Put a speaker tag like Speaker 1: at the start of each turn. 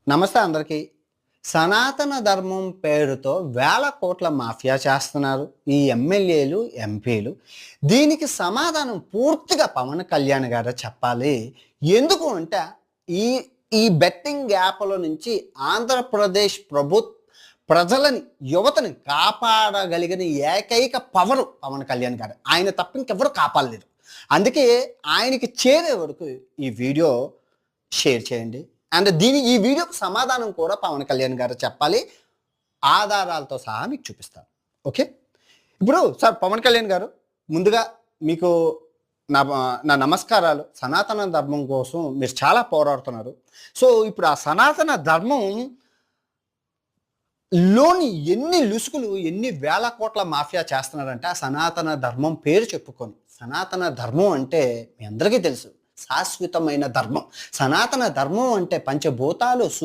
Speaker 1: నమస్తే అందరికీ. సనాతన ధర్మం పేరుతో వేల కోట్ల మాఫియా చేస్తున్నారు ఈ ఎమ్మెల్యేలు, ఎంపీలు. దీనికి సమాధానం పూర్తిగా పవన్ కళ్యాణ్ గారే చెప్పాలి. ఎందుకు అంటే ఈ ఈ బెట్టింగ్ యాప్‌ల నుంచి ఆంధ్రప్రదేశ్ ప్రజలని, యువతని కాపాడగలిగిన ఏకైక పవరు పవన్ కళ్యాణ్ గారే. ఆయన తప్ప ఇంకెవ్వరు కాపాడలేరు. అందుకే ఆయనకి చేరే వరకు ఈ వీడియో షేర్ చేయండి. అండ్ ఈ వీడియోకి సమాధానం కూడా పవన్ కళ్యాణ్ గారు చెప్పాలి. ఆధారాలతో సహా మీకు చూపిస్తాను. ఓకే. ఇప్పుడు సార్ పవన్ కళ్యాణ్ గారు, ముందుగా మీకు నా నా నమస్కారాలు. సనాతన ధర్మం కోసం మీరు చాలా పోరాడుతున్నారు. సో ఇప్పుడు ఆ సనాతన ధర్మం లోని ఎన్ని లుసుకులు, ఎన్ని వేల కోట్ల మాఫియా చేస్తున్నారంటే ఆ సనాతన ధర్మం పేరు చెప్పుకొని. సనాతన ధర్మం అంటే మీ అందరికీ తెలుసు, శాశ్వతమైన ధర్మం. సనాతన ధర్మం అంటే పంచభూతాలు